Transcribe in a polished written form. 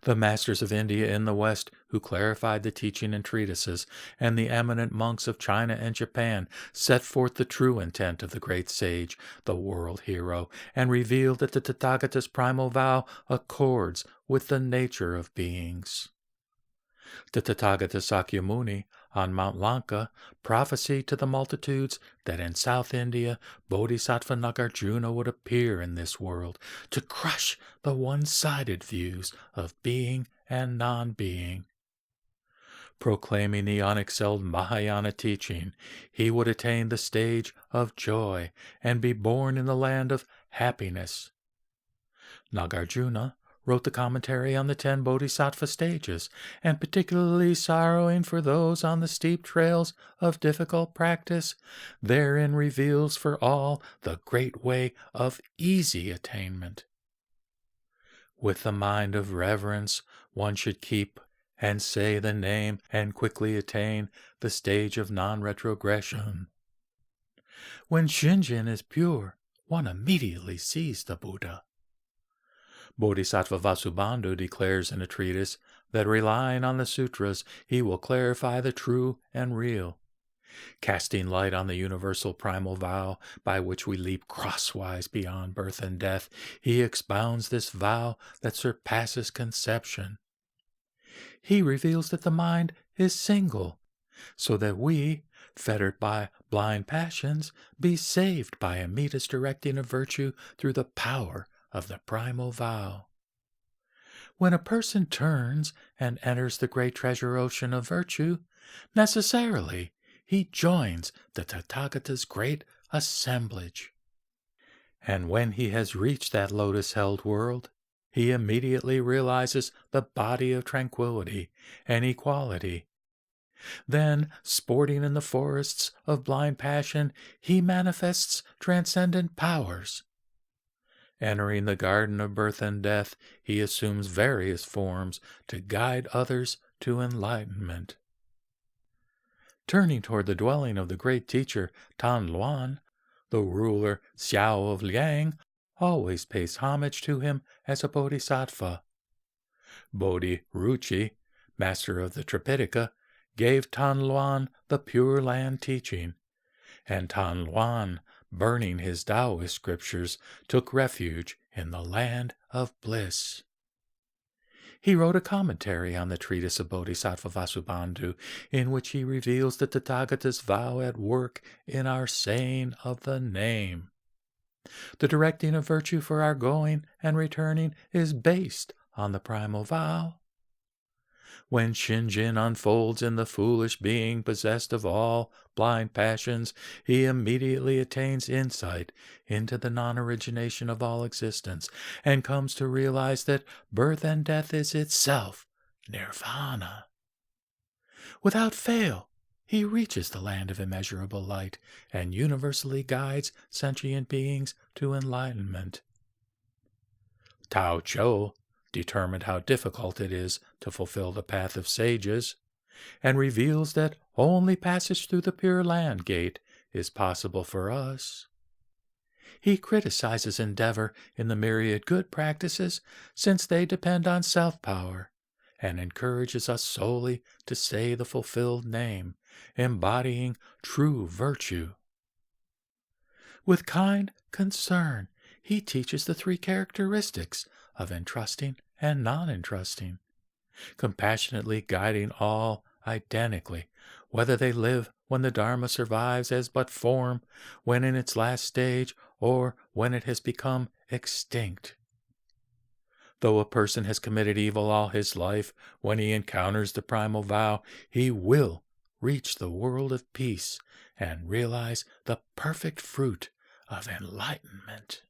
The masters of India in the West who clarified the teaching in treatises, and the eminent monks of China and Japan set forth the true intent of the great sage, the world hero, and revealed that the Tathagata's primal vow accords with the nature of beings. The Tathagata Sakyamuni on Mount Lanka prophesied to the multitudes that in South India Bodhisattva Nagarjuna would appear in this world to crush the one-sided views of being and non-being. Proclaiming the unexcelled Mahayana teaching, he would attain the stage of joy and be born in the land of happiness. Nagarjuna wrote the commentary on the 10 Bodhisattva stages, and particularly sorrowing for those on the steep trails of difficult practice, therein reveals for all the great way of easy attainment. With the mind of reverence one should keep and say the name and quickly attain the stage of non-retrogression. When Shinjin is pure, one immediately sees the Buddha. Bodhisattva Vasubandhu declares in a treatise that relying on the sutras he will clarify the true and real. Casting light on the universal primal vow by which we leap crosswise beyond birth and death, he expounds this vow that surpasses conception. He reveals that the mind is single, so that we, fettered by blind passions, be saved by Amita's directing of virtue through the power of the primal vow. When a person turns and enters the great treasure ocean of virtue, necessarily he joins the Tathagata's great assemblage. And when he has reached that lotus-held world, he immediately realizes the body of tranquility and equality. Then, sporting in the forests of blind passion, he manifests transcendent powers. Entering the garden of birth and death, he assumes various forms to guide others to enlightenment. Turning toward the dwelling of the great teacher Tan Luan, the ruler Xiao of Liang always pays homage to him as a bodhisattva. Bodhi Ruchi, master of the Tripitaka, gave Tan Luan the Pure Land teaching, and Tan Luan, burning his Taoist scriptures, took refuge in the land of bliss. He wrote a commentary on the treatise of Bodhisattva Vasubandhu, in which he reveals the Tathagata's vow at work in our saying of the name. The directing of virtue for our going and returning is based on the primal vow. When Shinjin unfolds in the foolish being possessed of all blind passions, he immediately attains insight into the non-origination of all existence and comes to realize that birth and death is itself nirvana. Without fail, he reaches the land of immeasurable light and universally guides sentient beings to enlightenment. Tao Chou determined how difficult it is to fulfill the path of sages, and reveals that only passage through the Pure Land gate is possible for us. He criticizes endeavor in the myriad good practices, since they depend on self-power, and encourages us solely to say the fulfilled name, embodying true virtue. With kind concern, he teaches the 3 characteristics of entrusting and non-entrusting, compassionately guiding all identically, whether they live when the Dharma survives as but form, when in its last stage, or when it has become extinct. Though a person has committed evil all his life, when he encounters the primal vow, he will reach the world of peace and realize the perfect fruit of enlightenment.